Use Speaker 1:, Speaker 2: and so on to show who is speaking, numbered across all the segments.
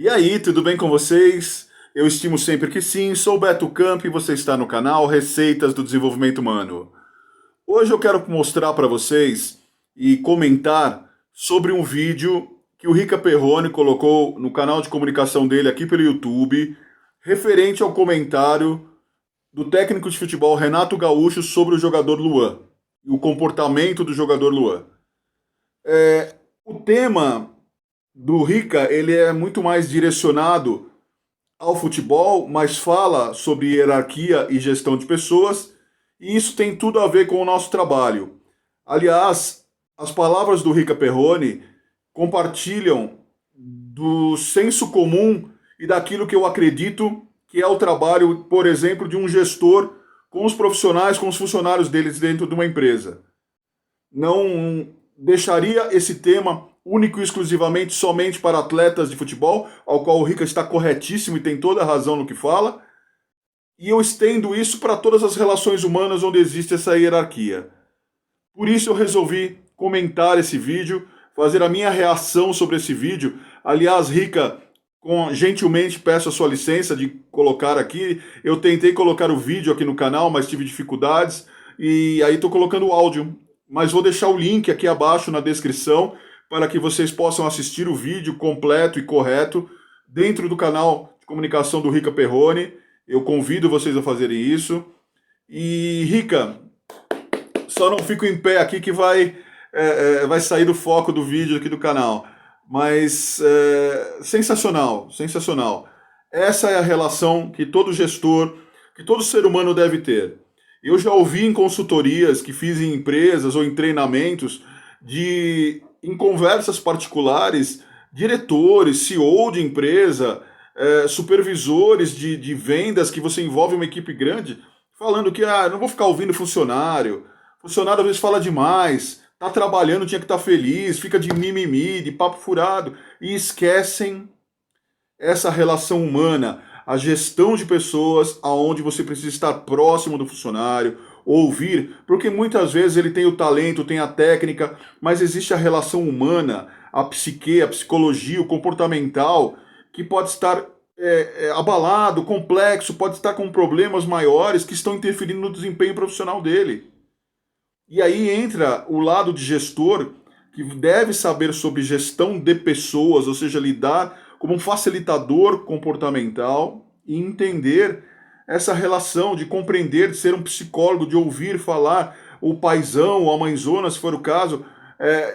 Speaker 1: E aí, tudo bem com vocês? Eu estimo sempre que sim, sou o Beto Camp e você está no canal Receitas do Desenvolvimento Humano. Hoje eu quero mostrar para vocês e comentar sobre um vídeo que o Rica Perrone colocou no canal de comunicação dele aqui pelo YouTube, referente ao comentário do técnico de futebol Renato Gaúcho sobre o jogador Luan e o comportamento do jogador Luan. O tema do Rica, ele é muito mais direcionado ao futebol, mas fala sobre hierarquia e gestão de pessoas, e isso tem tudo a ver com o nosso trabalho. Aliás, as palavras do Rica Perrone compartilham do senso comum e daquilo que eu acredito que é o trabalho, por exemplo, de um gestor com os profissionais, com os funcionários deles dentro de uma empresa. Não deixaria esse tema único e exclusivamente somente para atletas de futebol, ao qual o Rica está corretíssimo e tem toda a razão no que fala, e eu estendo isso para todas as relações humanas onde existe essa hierarquia. Por isso eu resolvi comentar esse vídeo, fazer a minha reação sobre esse vídeo. Aliás, Rica, gentilmente peço a sua licença de colocar aqui. Eu tentei colocar o vídeo aqui no canal, mas tive dificuldades, e aí estou colocando o áudio. Mas vou deixar o link aqui abaixo na descrição para que vocês possam assistir o vídeo completo e correto dentro do canal de comunicação do Rica Perrone. Eu convido vocês a fazerem isso. E, Rica, só não fico em pé aqui que vai sair do foco do vídeo aqui do canal. Mas sensacional, sensacional. Essa é a relação que todo gestor, que todo ser humano deve ter. Eu já ouvi em consultorias que fiz em empresas ou em treinamentos, em conversas particulares, diretores, CEO de empresa, supervisores de vendas, que você envolve uma equipe grande, falando que não vou ficar ouvindo funcionário às vezes fala demais, tá trabalhando, tinha que estar feliz, fica de mimimi, de papo furado, e esquecem essa relação humana, a gestão de pessoas, aonde você precisa estar próximo do funcionário, ouvir, porque muitas vezes ele tem o talento, tem a técnica, mas existe a relação humana, a psique, a psicologia, o comportamental, que pode estar abalado, complexo, pode estar com problemas maiores que estão interferindo no desempenho profissional dele. E aí entra o lado de gestor, que deve saber sobre gestão de pessoas, ou seja, lidar como um facilitador comportamental e entender essa relação de compreender, de ser um psicólogo, de ouvir falar, o paizão, ou a mãezona, se for o caso,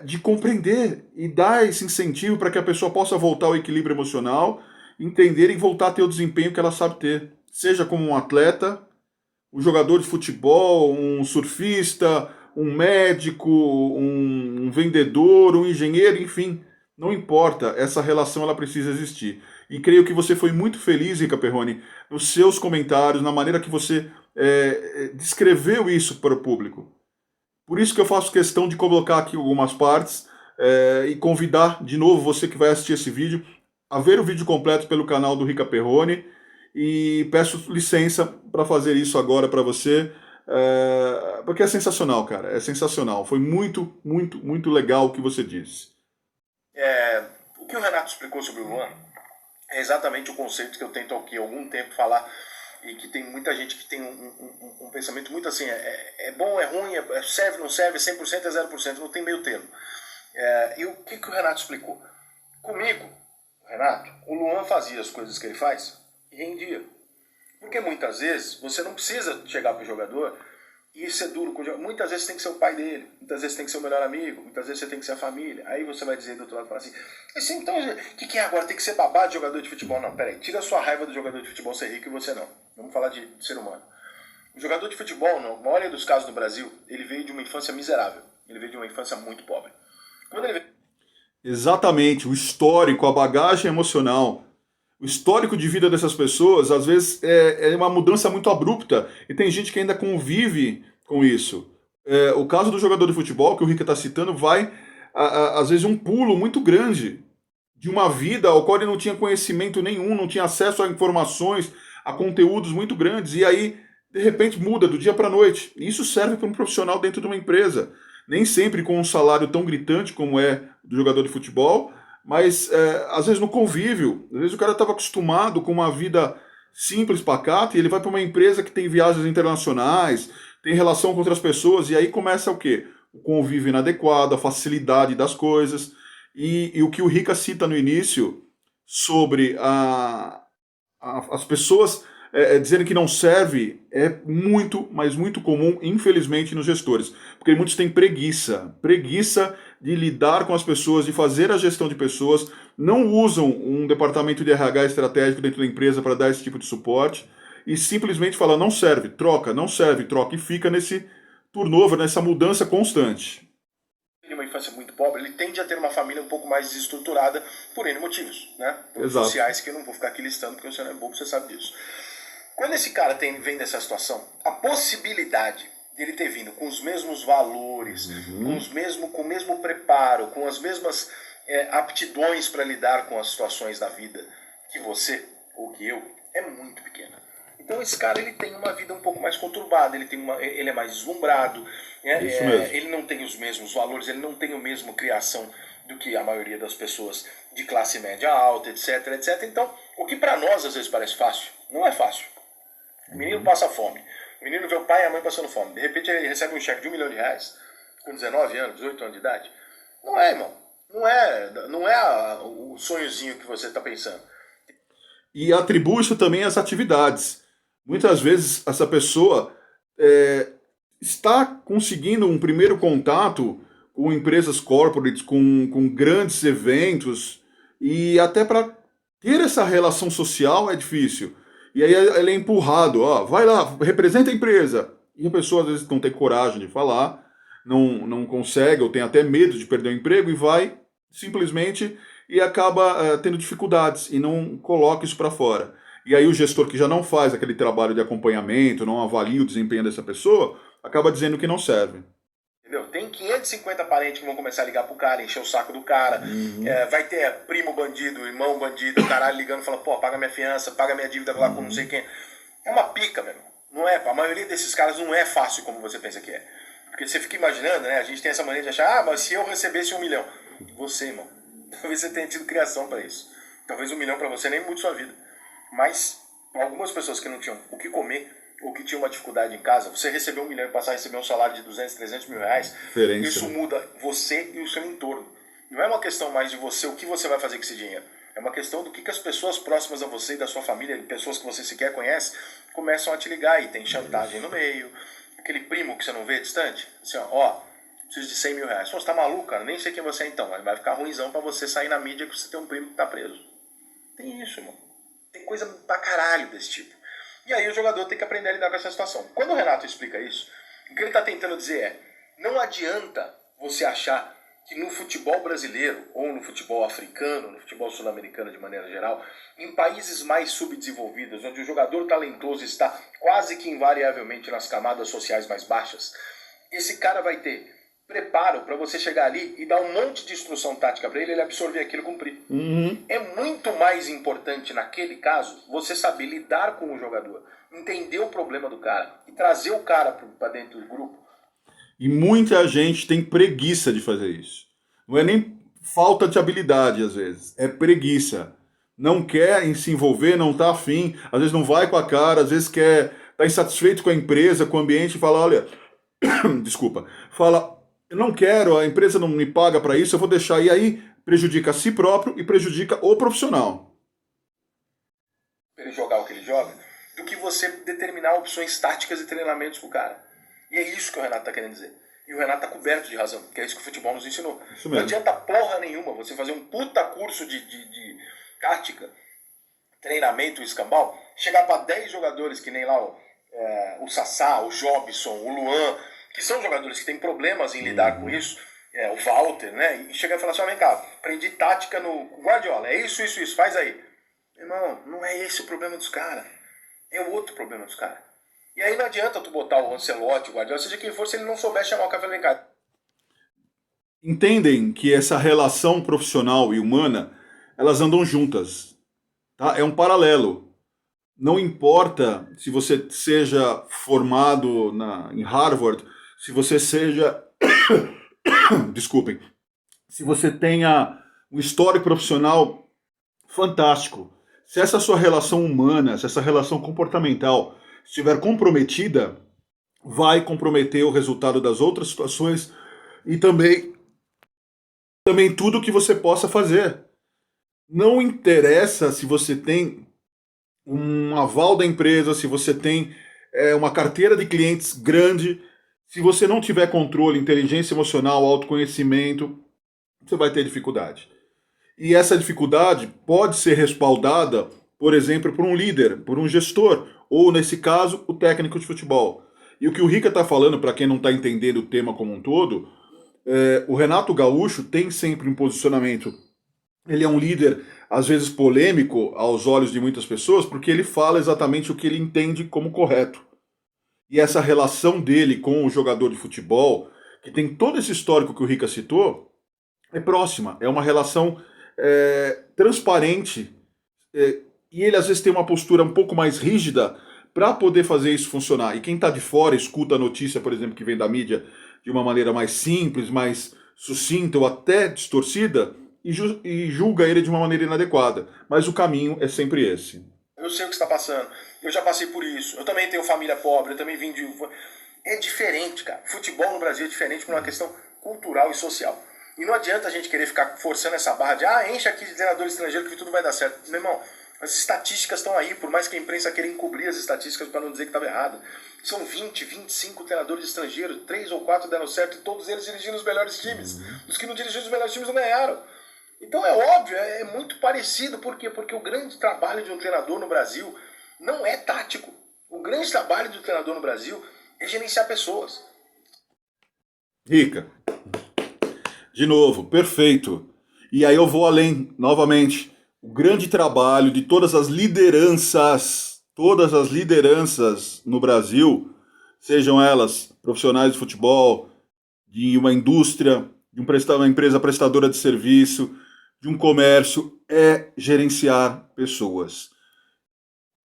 Speaker 1: de compreender e dar esse incentivo para que a pessoa possa voltar ao equilíbrio emocional, entender e voltar a ter o desempenho que ela sabe ter. Seja como um atleta, um jogador de futebol, um surfista, um médico, um vendedor, um engenheiro, enfim, não importa, essa relação ela precisa existir. E creio que você foi muito feliz, Rica Perrone, nos seus comentários, na maneira que você descreveu isso para o público. Por isso que eu faço questão de colocar aqui algumas partes e convidar de novo você que vai assistir esse vídeo a ver o vídeo completo pelo canal do Rica Perrone, e peço licença para fazer isso agora para você, porque é sensacional, cara, é sensacional. Foi muito, muito, muito legal o que você disse.
Speaker 2: O que o Renato explicou sobre o Luan é exatamente o conceito que eu tento aqui há algum tempo falar, e que tem muita gente que tem um pensamento muito assim, é bom, é ruim, serve, não serve, 100%, é 0%, não tem meio termo. E o que o Renato explicou? Comigo, Renato, o Luan fazia as coisas que ele faz e rendia. Porque muitas vezes você não precisa chegar para o jogador e ser duro com o jogador. Muitas vezes tem que ser o pai dele, muitas vezes tem que ser o melhor amigo, muitas vezes você tem que ser a família. Aí você vai dizer do outro lado, fala assim, então o que é agora? Tem que ser babá de jogador de futebol? Não, peraí, tira a sua raiva do jogador de futebol ser rico e você não. Vamos falar de ser humano. O jogador de futebol, na maioria dos casos no Brasil, ele veio de uma infância miserável. Ele veio de uma infância muito pobre. Quando ele veio...
Speaker 1: Exatamente, o histórico, a bagagem emocional, o histórico de vida dessas pessoas, às vezes é uma mudança muito abrupta, e tem gente que ainda convive com isso. O caso do jogador de futebol, que o Rica está citando, vai, às vezes, um pulo muito grande de uma vida ao qual ele não tinha conhecimento nenhum, não tinha acesso a informações, a conteúdos muito grandes, e aí, de repente, muda do dia para a noite. E isso serve para um profissional dentro de uma empresa. Nem sempre com um salário tão gritante como é do jogador de futebol, mas às vezes no convívio, às vezes o cara estava acostumado com uma vida simples, pacata, e ele vai para uma empresa que tem viagens internacionais, tem relação com outras pessoas, e aí começa o quê? O convívio inadequado, a facilidade das coisas, e o que o Rica cita no início sobre as pessoas dizerem que não serve é muito, mas muito comum, infelizmente, nos gestores. Porque muitos têm preguiça. Preguiça de lidar com as pessoas, de fazer a gestão de pessoas, não usam um departamento de RH estratégico dentro da empresa para dar esse tipo de suporte, e simplesmente falam, não serve, troca, não serve, troca, e fica nesse turnover, nessa mudança constante.
Speaker 2: Uma infância muito pobre, ele tende a ter uma família um pouco mais desestruturada por N motivos, né?
Speaker 1: Exato.
Speaker 2: Sociais que eu não vou ficar aqui listando porque você não é bobo, você sabe disso. Quando esse cara vem dessa situação, a possibilidade dele ter vindo com os mesmos valores, com o mesmo preparo, com as mesmas aptidões para lidar com as situações da vida que você ou que eu, é muito pequena. Então esse cara ele tem uma vida um pouco mais conturbada, ele é mais deslumbrado, ele não tem os mesmos valores, ele não tem a mesma criação do que a maioria das pessoas de classe média alta, etc, etc. Então, o que para nós às vezes parece fácil, não é fácil. O menino passa fome, o menino vê o pai e a mãe passando fome, de repente ele recebe um cheque de R$1 milhão com 19 anos, 18 anos de idade. Não é, irmão. Não é o sonhozinho que você está pensando.
Speaker 1: E atribui isso também às atividades. Muitas vezes essa pessoa está conseguindo um primeiro contato com empresas corporates, com grandes eventos, e até para ter essa relação social é difícil. E aí ele é empurrado, ó, vai lá, representa a empresa. E a pessoa às vezes não tem coragem de falar, não consegue, ou tem até medo de perder o emprego, e vai simplesmente e acaba tendo dificuldades e não coloca isso para fora. E aí o gestor que já não faz aquele trabalho de acompanhamento, não avalia o desempenho dessa pessoa, acaba dizendo que não serve.
Speaker 2: Entendeu? Tem 550 parentes que vão começar a ligar pro cara, encher o saco do cara. Vai ter primo bandido, irmão bandido, caralho ligando, falando, pô, paga minha fiança, paga minha dívida lá com não sei quem. É uma pica, meu irmão. Não é, a maioria desses caras não é fácil como você pensa que é. Porque você fica imaginando, né? A gente tem essa maneira de achar, mas se eu recebesse 1 milhão, você, irmão, talvez você tenha tido criação para isso. Talvez 1 milhão para você nem mude sua vida. Mas algumas pessoas que não tinham o que comer, ou que tinham uma dificuldade em casa, você recebeu 1 milhão e passar a receber um salário de 200, 300 mil reais, isso muda você e o seu entorno. Não é uma questão mais de você, o que você vai fazer com esse dinheiro. É uma questão do que as pessoas próximas a você e da sua família, pessoas que você sequer conhece, começam a te ligar, e tem chantagem no meio. Aquele primo que você não vê distante, assim, ó, preciso de 100 mil reais. Pô, você tá maluco, cara? Nem sei quem você é então, mas vai ficar ruimzão pra você sair na mídia que você tem um primo que tá preso. Tem isso, irmão. Tem coisa pra caralho desse tipo. E aí o jogador tem que aprender a lidar com essa situação. Quando o Renato explica isso, o que ele está tentando dizer é, não adianta você achar que no futebol brasileiro, ou no futebol africano, no futebol sul-americano de maneira geral, em países mais subdesenvolvidos, onde o jogador talentoso está quase que invariavelmente nas camadas sociais mais baixas, esse cara vai ter preparo para você chegar ali e dar um monte de instrução tática para ele absorver aquilo e cumprir. É muito mais importante naquele caso você saber lidar com o jogador, entender o problema do cara e trazer o cara para dentro do grupo.
Speaker 1: E muita gente tem preguiça de fazer isso. Não é nem falta de habilidade às vezes, é preguiça. Não quer se envolver, não está afim, às vezes não vai com a cara, às vezes está insatisfeito com a empresa, com o ambiente e fala, olha, desculpa, fala, eu não quero, a empresa não me paga para isso, eu vou deixar. E aí prejudica a si próprio e prejudica o profissional.
Speaker 2: Ele jogar o que ele joga, do que você determinar opções táticas e treinamentos pro cara. E é isso que o Renato está querendo dizer. E o Renato está coberto de razão, que é isso que o futebol nos ensinou. Não adianta porra nenhuma você fazer um puta curso de tática, treinamento, escambau, chegar para 10 jogadores que nem lá o Sassá, o Jobson, o Luan, que são jogadores que têm problemas em lidar com isso, o Walter, né? E chegar e falar assim, vem cá, aprendi tática no Guardiola, é isso, faz aí. Irmão, não é esse o problema dos caras. É o outro problema dos caras. E aí não adianta tu botar o Ancelotti, o Guardiola, seja quem for, se ele não souber chamar o café, vem cá.
Speaker 1: Entendem que essa relação profissional e humana, elas andam juntas. Tá? É um paralelo. Não importa se você seja formado em Harvard, se você seja... Desculpem. Se você tenha um histórico profissional fantástico. Se essa sua relação humana, se essa relação comportamental estiver comprometida, vai comprometer o resultado das outras situações e também tudo que você possa fazer. Não interessa se você tem um aval da empresa, se você tem uma carteira de clientes grande, se você não tiver controle, inteligência emocional, autoconhecimento, você vai ter dificuldade. E essa dificuldade pode ser respaldada, por exemplo, por um líder, por um gestor, ou, nesse caso, o técnico de futebol. E o que o Rica está falando, para quem não está entendendo o tema como um todo, o Renato Gaúcho tem sempre um posicionamento. Ele é um líder, às vezes polêmico aos olhos de muitas pessoas, porque ele fala exatamente o que ele entende como correto. E essa relação dele com o jogador de futebol, que tem todo esse histórico que o Rica citou, é próxima, é uma relação transparente, e ele às vezes tem uma postura um pouco mais rígida para poder fazer isso funcionar. E quem está de fora escuta a notícia, por exemplo, que vem da mídia de uma maneira mais simples, mais sucinta ou até distorcida, e julga ele de uma maneira inadequada. Mas o caminho é sempre esse.
Speaker 2: Eu sei o que está passando, eu já passei por isso, eu também tenho família pobre, eu também vim de... É diferente, cara. Futebol no Brasil é diferente por uma questão cultural e social. E não adianta a gente querer ficar forçando essa barra de enche aqui de treinador estrangeiro que tudo vai dar certo. Meu irmão, as estatísticas estão aí, por mais que a imprensa queira encobrir as estatísticas para não dizer que estava errado. São 20, 25 treinadores estrangeiros, 3 ou 4 deram certo e todos eles dirigindo os melhores times. Os que não dirigiram os melhores times não ganharam. Então é óbvio, é muito parecido. Por quê? Porque o grande trabalho de um treinador no Brasil não é tático. O grande trabalho do treinador no Brasil é gerenciar pessoas.
Speaker 1: Rica, de novo, perfeito. E aí eu vou além, novamente. O grande trabalho de todas as lideranças no Brasil, sejam elas profissionais de futebol, de uma indústria, de uma empresa prestadora de serviço, de um comércio, é gerenciar pessoas.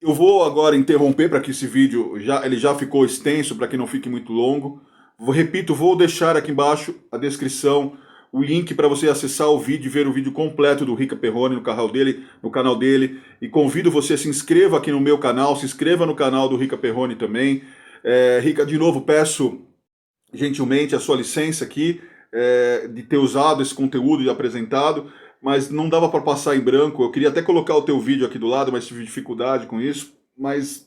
Speaker 1: Eu vou agora interromper para que esse vídeo ele já ficou extenso, para que não fique muito longo. Repito, vou deixar aqui embaixo a descrição, o link para você acessar o vídeo e ver o vídeo completo do Rica Perrone no canal dele. E convido você a se inscreva aqui no meu canal, se inscreva no canal do Rica Perrone também. Rica, de novo, peço gentilmente a sua licença aqui de ter usado esse conteúdo e apresentado, mas não dava para passar em branco. Eu queria até colocar o teu vídeo aqui do lado, mas tive dificuldade com isso. Mas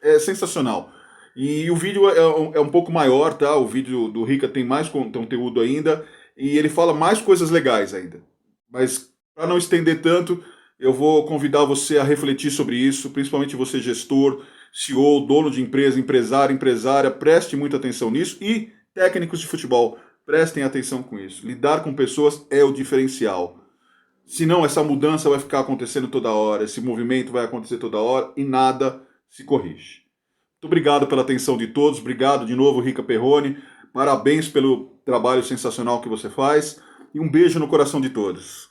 Speaker 1: é sensacional. E o vídeo é um pouco maior, tá? O vídeo do Rica tem mais conteúdo ainda. E ele fala mais coisas legais ainda. Mas, para não estender tanto, eu vou convidar você a refletir sobre isso, principalmente você, gestor, CEO, dono de empresa, empresário, empresária, preste muita atenção nisso. E técnicos de futebol, prestem atenção com isso. Lidar com pessoas é o diferencial. Senão, essa mudança vai ficar acontecendo toda hora, esse movimento vai acontecer toda hora e nada se corrige. Muito obrigado pela atenção de todos. Obrigado de novo, Rica Perrone. Parabéns pelo trabalho sensacional que você faz e um beijo no coração de todos.